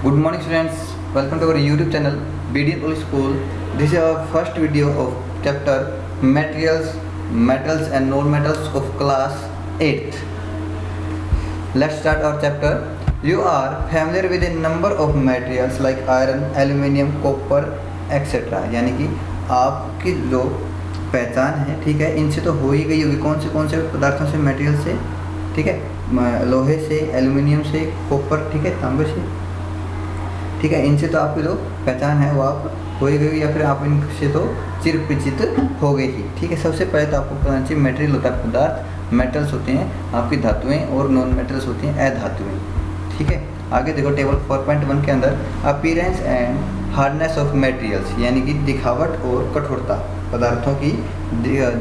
Good morning students, welcome to our YouTube channel BDN Old School. This is our first video of chapter Materials, Metals and Non-Metals of class 8th. Let's start our chapter. You are familiar with a number of materials like iron, aluminium, copper, etc. यानी कि आपकी जो पहचान है, ठीक है, इनसे तो हो ही गई होगी। कौन से पदार्थों से, मटेरियल से, ठीक है, लोहे से, एल्यूमिनियम से, कॉपर, ठीक है, तांबे से, ठीक है, इनसे तो आपकी जो पहचान है वो आप हो ही गई, या फिर आप इनसे तो चिर परिचित हो गई ही, ठीक है। सबसे पहले तो आपको पता चाहिए मटेरियल होता है पदार्थ, मेटल्स होते हैं आपकी धातुएं, और नॉन मेटल्स होती हैं अधातुएं, ठीक है। आगे देखो टेबल 4.1 के अंदर appearance and hardness of materials, यानी कि दिखावट और कठोरता, पदार्थों की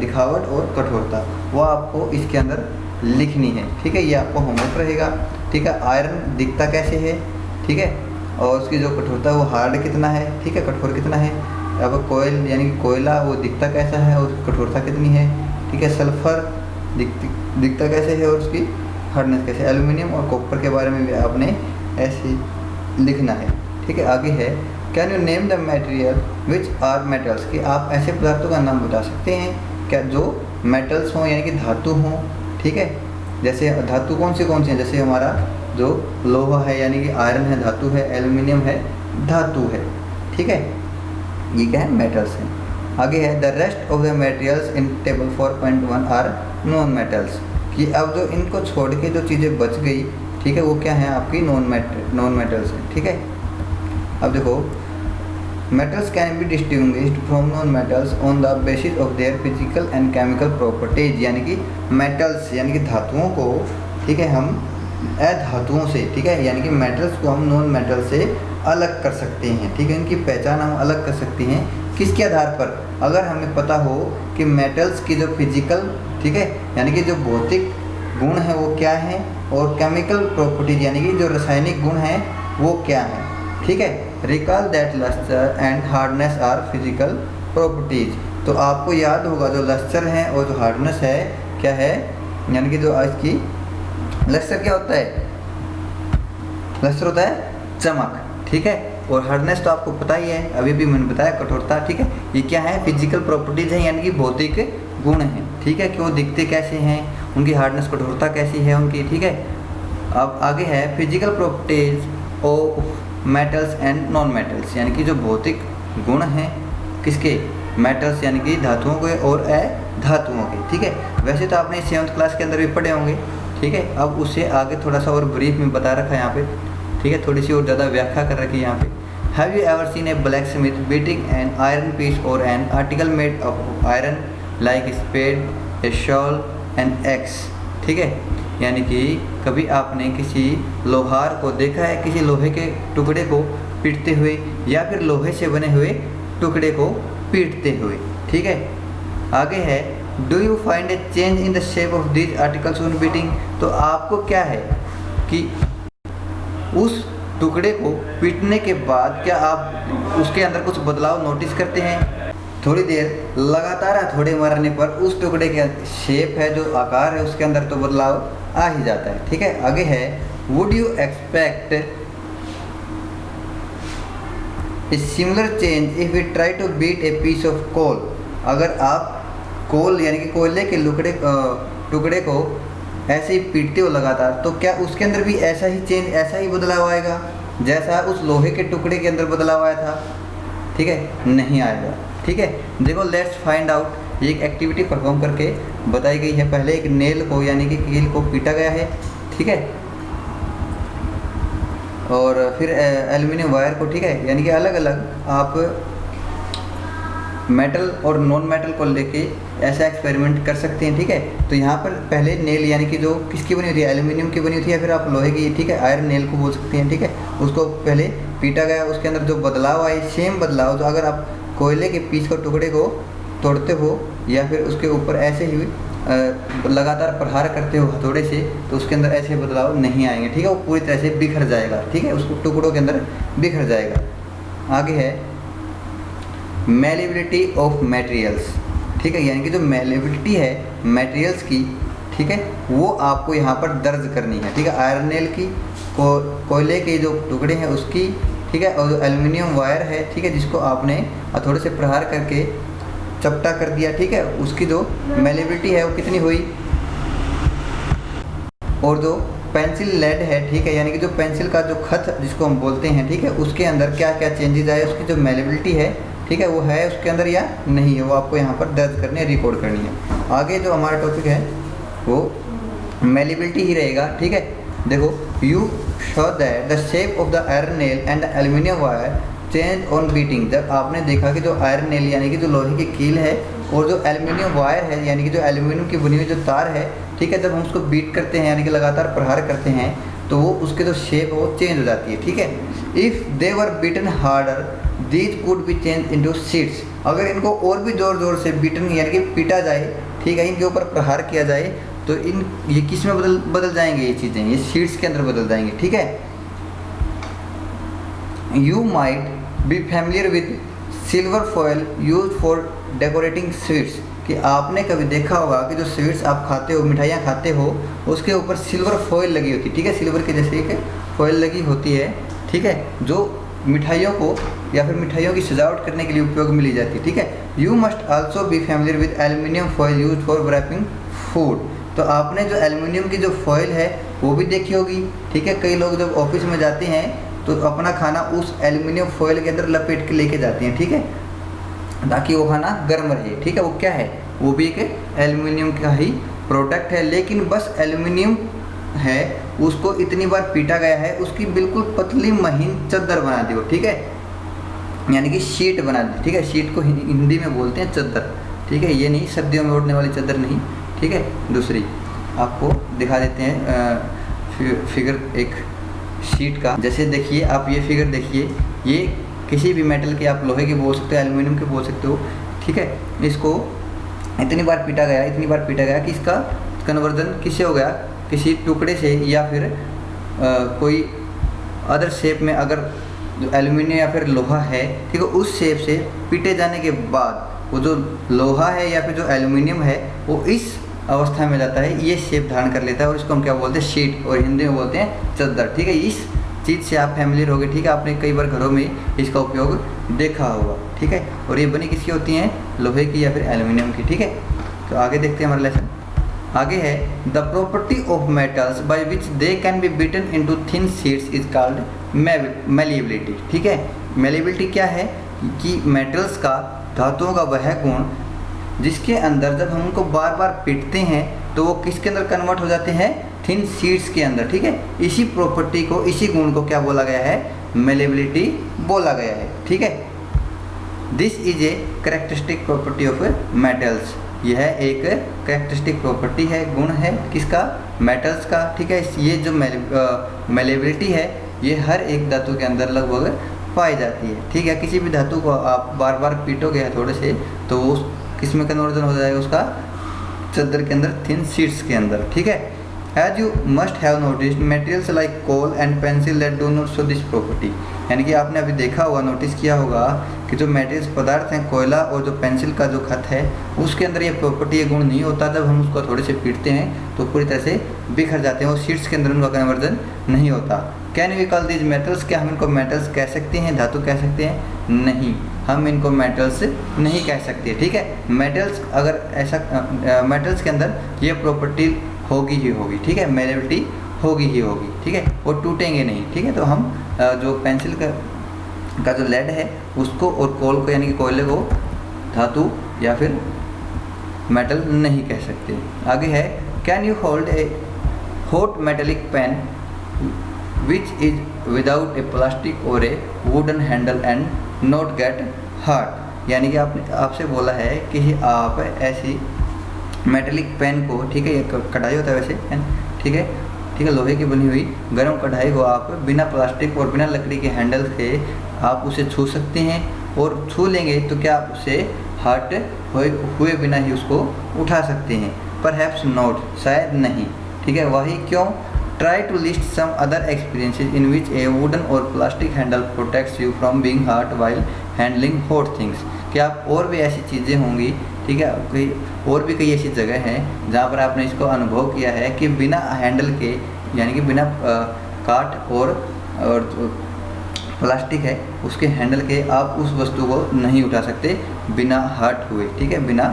दिखावट और कठोरता, वो आपको इसके अंदर लिखनी है, ठीक है। ये आपको होमवर्क रहेगा, ठीक है। आयरन दिखता कैसे है, ठीक है, और उसकी जो कठोरता है वो हार्ड कितना है, ठीक है, कठोर कितना है। अब कोयल यानी कि कोयला वो दिखता कैसा है और उसकी कठोरता कितनी है, ठीक है। सल्फर दिखता कैसे है और उसकी हार्डनेस कैसे। एल्यूमिनियम और कॉपर के बारे में भी आपने ऐसे लिखना है, ठीक है। आगे है can you name the material which are metals, कि आप ऐसे पदार्थों का नाम बता सकते हैं क्या जो मेटल्स हों, यानी कि धातु हों, ठीक है। जैसे धातु कौन से हैं, जैसे हमारा जो लोहा है यानी कि आयरन है, धातु है, एल्यूमिनियम है, धातु है, ठीक है। ये क्या है, मेटल्स हैं। आगे है the rest of the materials in table 4.1 are non metals, कि अब जो इनको छोड़ के जो चीज़ें बच गई, ठीक है, वो क्या है, आपकी नॉन मेटल्स हैं, ठीक है। अब देखो metals can be distinguished from non metals on the basis of their physical and chemical properties, यानी कि मेटल्स यानी कि धातुओं को, ठीक है, हम अधातुओं से, ठीक है, यानी कि मेटल्स को हम नॉन मेटल से अलग कर सकते हैं, ठीक है। इनकी पहचान हम अलग कर सकते हैं किसके आधार पर, अगर हमें पता हो कि मेटल्स की जो फिजिकल, ठीक है, यानी कि जो भौतिक गुण है वो क्या है, और केमिकल प्रॉपर्टीज यानी कि जो रासायनिक गुण हैं वो क्या है, ठीक है। Recall that lustre and hardness are physical properties, तो आपको याद होगा जो लस्टर है और जो हार्डनेस है क्या है, यानी कि जो इसकी लस्टर क्या होता है, लस्टर होता है चमक, ठीक है, और हार्डनेस तो आपको पता ही है, अभी भी मैंने बताया कठोरता, ठीक है। ये क्या है, फिजिकल प्रॉपर्टीज है, यानी कि भौतिक गुण हैं, ठीक है, कि वो दिखते कैसे हैं, उनकी हार्डनेस कठोरता कैसी है उनकी, ठीक है। अब आगे है physical properties of metals and non metals, यानी कि जो भौतिक गुण हैं किसके, मेटल्स यानी कि धातुओं के और अधातुओं के, ठीक है। वैसे तो आपने 7th क्लास के अंदर भी पढ़े होंगे, ठीक है। अब उससे आगे थोड़ा सा और ब्रीफ में बता रखा है यहाँ पे, ठीक है, थोड़ी सी और ज़्यादा व्याख्या कर रखी है यहाँ पे। Have you ever seen a blacksmith beating an iron piece और an article made of iron like spade, a shovel and axe, ठीक है, यानी कि कभी आपने किसी लोहार को देखा है किसी लोहे के टुकड़े को पीटते हुए, या फिर लोहे से बने हुए टुकड़े को पीटते हुए, ठीक है। आगे है do you find A change in the shape of this articles on beating, तो आपको क्या है कि उस टुकड़े को पीटने के बाद क्या आप उसके अंदर कुछ बदलाव नोटिस करते हैं। थोड़ी देर लगातार हथौड़े मारने पर उस टुकड़े के शेप है, जो आकार है, उसके अंदर तो बदलाव आ ही जाता है, ठीक है। आगे है would you expect a similar change if you try to beat a piece of coal, अगर आप कोल यानी कि कोयले के टुकड़े को ऐसे ही पीटते हो लगातार, तो क्या उसके अंदर भी ऐसा ही चेंज, ऐसा ही बदलाव आएगा जैसा उस लोहे के टुकड़े के अंदर बदलाव आया था, ठीक है, नहीं आएगा, ठीक है। देखो लेट्स फाइंड आउट, ये एक एक्टिविटी परफॉर्म करके बताई गई है। पहले एक नेल को यानी कि कील को पीटा गया है, ठीक है, और फिर एल्यूमिनियम वायर को, ठीक है, यानी कि अलग अलग आप मेटल और नॉन मेटल को लेके ऐसा एक्सपेरिमेंट कर सकते हैं, ठीक है। तो यहाँ पर पहले नेल यानी कि जो किसकी बनी होती है, एल्यूमिनियम की बनी होती है, या फिर आप लोहे की, ठीक है, आयरन नेल को बोल सकते हैं, ठीक है। उसको पहले पीटा गया, उसके अंदर जो बदलाव आए, सेम बदलाव जो अगर आप कोयले के पीस को टुकड़े को तोड़ते हो, या फिर उसके ऊपर ऐसे ही लगातार प्रहार करते हो हथौड़े से, तो उसके अंदर ऐसे बदलाव नहीं आएंगे, ठीक है, वो पूरी तरह से बिखर जाएगा, ठीक है, उसको टुकड़ों के अंदर बिखर जाएगा। आगे है मेलेबिलिटी ऑफ मटेरियल्स, ठीक है, यानी कि जो मेलेबिलिटी है मटेरियल्स की, ठीक है, वो आपको यहाँ पर दर्ज करनी है, ठीक है। आयरन नेल की, कोयले के जो टुकड़े हैं उसकी, ठीक है, और जो एल्युमिनियम वायर है, ठीक है, जिसको आपने हथौड़े से प्रहार करके चपटा कर दिया, ठीक है, उसकी जो मेलेबिलिटी है वो कितनी हुई। और जो पेंसिल लेड है, ठीक है, यानी कि जो पेंसिल का जो खत जिसको हम बोलते हैं, ठीक है, उसके अंदर क्या क्या चेंजेस आए, उसकी जो मेलेबिलिटी है, ठीक है, वो है उसके अंदर या नहीं है, वो आपको यहाँ पर दर्ज करनी है, रिकॉर्ड करनी है। आगे जो हमारा टॉपिक है वो मेलेबिलिटी ही रहेगा, ठीक है। देखो, you show that the shape of the iron nail and the aluminium wire change on beating. जब आपने देखा कि जो आयरन नेल यानी कि जो लोहे की कील है और जो एल्युमिनियम वायर है यानी कि जो एल्युमिनियम की बुनी हुई जो तार है, ठीक है, जब हम उसको बीट करते हैं यानी कि लगातार प्रहार करते हैं तो वो उसके जो शेप है वो चेंज हो जाती है, ठीक है। If they were beaten harder these could be change into sheets. अगर इनको और भी ज़ोर ज़ोर से बीटन यानी कि पीटा जाए, ठीक है, इनके ऊपर प्रहार किया जाए तो ये किस में बदल जाएंगे, ये चीज़ें ये शीट्स के अंदर बदल जाएंगे, ठीक है। You might be familiar with silver foil use for decorating sweets. कि आपने कभी देखा होगा कि जो स्वीट्स आप खाते हो, मिठाइयाँ खाते हो, उसके ऊपर सिल्वर फॉयल लगी होती है, ठीक है, सिल्वर के जैसे एक फॉयल लगी होती है, ठीक है, जो मिठाइयों को या फिर मिठाइयों की सजावट करने के लिए उपयोग में ली जाती है, ठीक है। You must also be familiar with aluminium foil use for wrapping food. तो आपने जो एल्युमिनियम की जो फॉयल है वो भी देखी होगी, ठीक है। कई लोग जब ऑफिस में जाते हैं तो अपना खाना उस एल्युमिनियम फॉयल के अंदर लपेट के लेके जाते हैं, ठीक है, ताकि वो खाना गर्म रहे, ठीक है। वो क्या है, वो भी एक एल्युमिनियम का ही प्रोडक्ट है, लेकिन बस एल्युमिनियम है, उसको इतनी बार पीटा गया है, उसकी बिल्कुल पतली महीन चद्दर बना दी वो, ठीक है, यानी कि शीट बना दी, ठीक है। शीट को हिंदी में बोलते हैं चद्दर, ठीक है, ये नहीं सर्दियों में ओढ़ने वाली चद्दर नहीं, ठीक है। दूसरी आपको दिखा देते हैं फिगर एक शीट का। जैसे देखिए आप ये फिगर देखिए, ये किसी भी मेटल के, आप लोहे के बोल सकते हो, एल्युमिनियम के बोल सकते हो, ठीक है। इसको इतनी बार पीटा गया कि इसका कन्वर्जन किससे हो गया, किसी टुकड़े से या फिर कोई अदर शेप में। अगर जो एल्युमिनियम या फिर लोहा है, ठीक है, उस शेप से पीटे जाने के बाद वो जो लोहा है या फिर जो एल्युमिनियम है वो इस अवस्था में जाता है, ये शेप धारण कर लेता है और इसको हम क्या बोलते हैं, शीट, और हिंदी में बोलते हैं चद्दर, ठीक है। इस चीज़ से आप फैमिलियर होगे, ठीक है, आपने कई बार घरों में इसका उपयोग देखा होगा, ठीक है। और ये बनी किसकी होती हैं, लोहे की या फिर एल्युमिनियम की, ठीक है। तो आगे देखते हैं हमारा लेसन। आगे है the property of metals by which they can be beaten into thin sheets is called malleability, ठीक है। मेलिएबिलिटी क्या है कि मेटल्स का, धातुओं का वह गुण जिसके अंदर जब हम उनको बार बार पीटते हैं तो वो किसके अंदर कन्वर्ट हो जाते हैं, थिन शीट्स के अंदर, ठीक है। इसी प्रॉपर्टी को, इसी गुण को क्या बोला गया है, मेलिएबिलिटी बोला गया है, ठीक है। This is a characteristic property of metals. यह एक कैरेक्टरिस्टिक प्रॉपर्टी है, गुण है किसका, मेटल्स का, ठीक है। ये जो मेलिएबिलिटी है ये हर एक धातु के अंदर लगभग पाई जाती है, ठीक है। किसी भी धातु को आप बार बार पीटोगे हथौड़े से तो वो किस में कन्वर्जन हो जाएगा, उसका चद्दर के अंदर, थिन शीट्स के अंदर, ठीक है। As you must have noticed, materials like coal and pencil that do not show this property, यानी कि आपने अभी देखा होगा, नोटिस किया होगा कि जो मेटेरियल्स पदार्थ हैं, कोयला और जो पेंसिल का जो खत है, उसके अंदर ये प्रॉपर्टी, ये गुण नहीं होता। जब हम उसको थोड़े से पीटते हैं तो पूरी तरह से बिखर जाते हैं और शीट्स के अंदर उनका कन्वर्जन नहीं होता। Can we call these metals, क्या हम इनको मेटल्स कह सकते हैं, धातु कह सकते हैं, नहीं, हम इनको मेटल्स नहीं कह सकते, ठीक है। मेटल्स अगर ऐसा मेटल्स के अंदर ये प्रॉपर्टी होगी ही होगी, ठीक है, मेलिएबिलिटी होगी ही होगी, ठीक है, वो टूटेंगे नहीं, ठीक है। तो हम जो पेंसिल का जो लेड है उसको और कोल को यानी कि कोयले को धातु या फिर मेटल नहीं कह सकते। आगे है can you hold a hot metallic pan which is without a plastic और a wooden handle and not get hurt. यानी कि आपने आपसे बोला है कि आप ऐसी मेटेलिक पेन को, ठीक है, ये कढ़ाई होता है वैसे पेन, ठीक है, लोहे की बनी हुई गर्म कढ़ाई को आप बिना प्लास्टिक और बिना लकड़ी के हैंडल से आप उसे छू सकते हैं, और छू लेंगे तो क्या आप उसे हर्ट हुए बिना ही उसको उठा सकते हैं, परहैप्स नॉट, शायद नहीं, ठीक है। वही क्यों, try to list some other experiences in which a wooden और plastic handle protects you from being hurt while handling hot things. कि आप और भी ऐसी चीज़ें होंगी, ठीक है, कोई और भी कई ऐसी जगह हैं जहाँ पर आपने इसको अनुभव किया है कि बिना हैंडल के यानी कि बिना काठ और प्लास्टिक है उसके हैंडल के आप उस वस्तु को नहीं उठा सकते बिना हर्ट हुए, ठीक है, बिना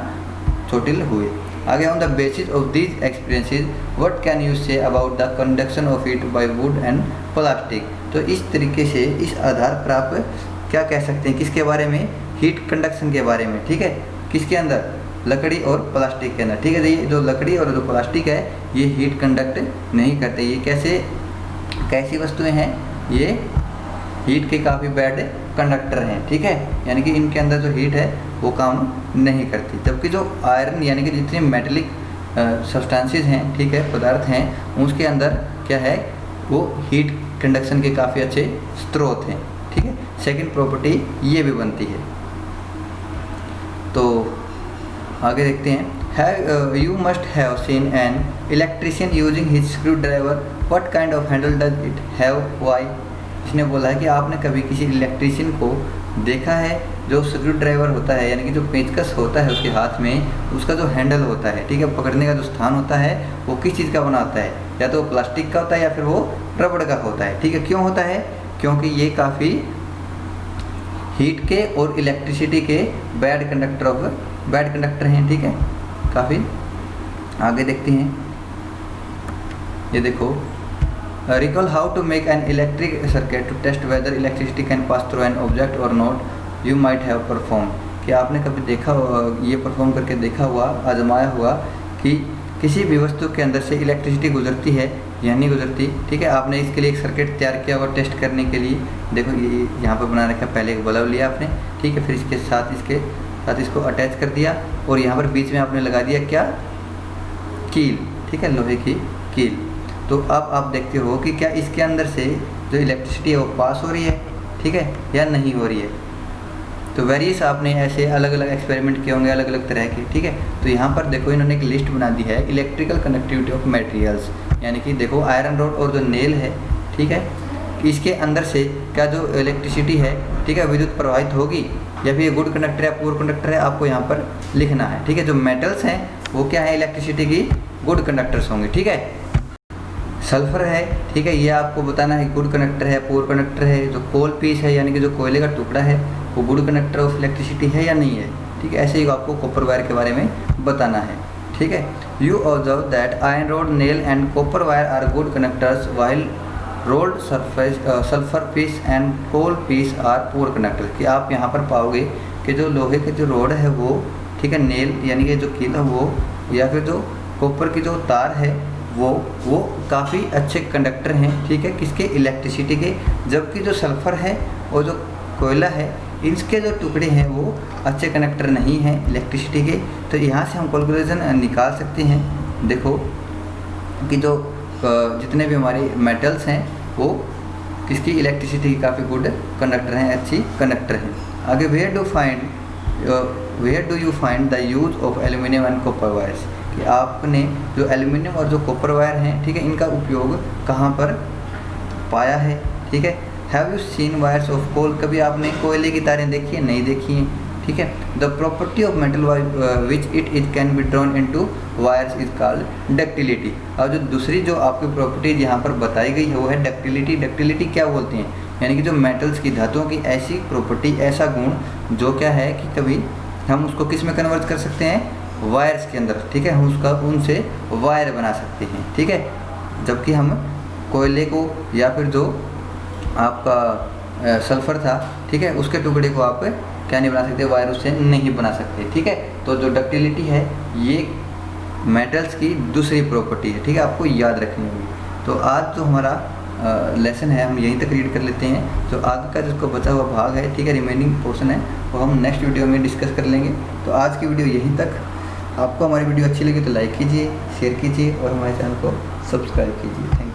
चोटिल हुए। आगे on the basis of these experiences what can you say about the conduction of heat bye would and plastic. तो इस तरीके से इस आधार पर आप क्या कह सकते हैं, किसके बारे में, हीट कंडक्शन के बारे में, ठीक है, किसके अंदर, लकड़ी और प्लास्टिक के अंदर, ठीक है। ये जो लकड़ी और जो प्लास्टिक है ये हीट कंडक्ट नहीं करते। ये कैसी वस्तुएं हैं, ये हीट के काफ़ी बैड कंडक्टर हैं, ठीक है, यानी कि इनके अंदर जो हीट है वो काम नहीं करती। जबकि जो आयरन यानी कि जितने मेटेलिक सब्सटेंसेस हैं, ठीक है, पदार्थ हैं, उसके अंदर क्या है, वो हीट कंडक्शन के काफ़ी अच्छे स्रोत हैं, ठीक है। सेकंड प्रॉपर्टी ये भी बनती है। तो आगे देखते हैं, you must have seen an electrician using his screw driver, what kind of Henle does it have, why. इसने बोला है कि आपने कभी किसी इलेक्ट्रिशियन को देखा है जो स्क्रू ड्राइवर होता है, यानी कि जो पेचकस होता है उसके हाथ में, उसका जो हैंडल होता है, ठीक है, पकड़ने का जो स्थान होता है वो किस चीज़ का बना होता है, या तो प्लास्टिक का होता है या फिर वो रबड़ का होता है, ठीक है। क्यों होता है, क्योंकि ये काफ़ी हीट के और इलेक्ट्रिसिटी के बैड कंडक्टर हैं, ठीक है। काफ़ी आगे देखते हैं, ये देखो, recall how to make an electric circuit to test whether electricity can pass through an object और not, you might have perform. कि आपने कभी देखा, ये परफॉर्म करके देखा हुआ, आजमाया हुआ कि किसी भी वस्तु के अंदर से इलेक्ट्रिसिटी गुजरती है या नहीं गुजरती, ठीक है। आपने इसके लिए एक सर्किट तैयार किया और टेस्ट करने के लिए, देखो ये यहाँ पर बना रखा, पहले एक बल्ब लिया आपने, ठीक है, फिर इसके साथ इसको अटैच कर दिया और यहाँ पर बीच में आपने लगा दिया क्या, कील, ठीक है, लोहे की कील। तो अब आप देखते हो कि क्या इसके अंदर से जो इलेक्ट्रिसिटी है वो पास हो रही है, ठीक है, या नहीं हो रही है। तो वेरियस आपने ऐसे अलग अलग एक्सपेरिमेंट किए होंगे अलग अलग तरह के, ठीक है। तो यहाँ पर देखो इन्होंने एक लिस्ट बना दी है, इलेक्ट्रिकल कंडक्टिविटी ऑफ मटेरियल्स, यानी कि देखो आयरन रॉड और जो नेल है, ठीक है, इसके अंदर से क्या जो इलेक्ट्रिसिटी है, ठीक है, विद्युत प्रवाहित होगी या फिर ये गुड कंडक्टर है पुअर कंडक्टर है, आपको यहाँ पर लिखना है, ठीक है। जो मेटल्स हैं वो क्या है, इलेक्ट्रिसिटी की गुड कंडक्टर्स होंगे, ठीक है। सल्फर है, ठीक है, ये आपको बताना है गुड कंडक्टर है, पुअर कंडक्टर है। जो कोल पीस है यानी कि जो कोयले का टुकड़ा है वो गुड कंडक्टर ऑफ इलेक्ट्रिसिटी है या नहीं है, ठीक है। ऐसे ही आपको कॉपर वायर के बारे में बताना है, ठीक है। You observe that iron rod, nail and copper wire are good conductors while rolled sulphur piece and coal piece are poor conductor. कि आप यहाँ पर पाओगे कि जो लोहे के जो रोड है वो, ठीक है, नेल यानी कि जो कील है वो, या फिर जो कॉपर की जो तार है वो काफ़ी अच्छे कंडक्टर हैं, ठीक है, किसके, इलेक्ट्रिसिटी के। जबकि जो सल्फ़र है और जो कोयला है इसके जो टुकड़े हैं वो अच्छे कंडक्टर नहीं हैं इलेक्ट्रिसिटी के। तो यहाँ से हम कैलकुलेशन निकाल सकते हैं, देखो कि जो जितने भी हमारे मेटल्स हैं वो किसकी, इलेक्ट्रिसिटी की काफ़ी गुड कंडक्टर हैं, अच्छी कंडक्टर हैं। आगे where do you find the use of aluminium and copper wires. कि आपने जो एल्यूमिनियम और जो कॉपर वायर हैं, ठीक है, इनका उपयोग कहाँ पर पाया है, ठीक है। Have you seen wires of coal, कभी आपने कोयले की तारें देखी है, नहीं देखी हैं, ठीक है। The property of metal which it can be drawn into wires is called ductility. और जो दूसरी जो आपकी प्रॉपर्टी यहाँ पर बताई गई है वो है डक्टिलिटी। डक्टिलिटी क्या बोलते हैं, यानी कि जो मेटल्स की, धातुओं की ऐसी प्रॉपर्टी, ऐसा गुण जो क्या है कि कभी हम उसको किस में कन्वर्ट कर सकते हैं, वायर्स के अंदर, ठीक है, हम उसका उनसे वायर बना सकते हैं, ठीक है। जबकि हम कोयले को या फिर जो आपका सल्फ़र था, ठीक है, उसके टुकड़े को आप क्या नहीं बना सकते, वायर उससे नहीं बना सकते, ठीक है। तो जो डक्टिलिटी है ये मेटल्स की दूसरी प्रॉपर्टी है, ठीक है, आपको याद रखनी होगी। तो आज जो हमारा लेसन है हम यहीं तक रीड कर लेते हैं। जो आगे का जिसको बचा हुआ भाग है, ठीक है, रिमेनिंग पोर्शन है, वो हम नेक्स्ट वीडियो में डिस्कस कर लेंगे। तो आज की वीडियो यहीं तक। आपको हमारी वीडियो अच्छी लगी तो लाइक कीजिए, शेयर कीजिए और हमारे चैनल को सब्सक्राइब कीजिए। Thank you.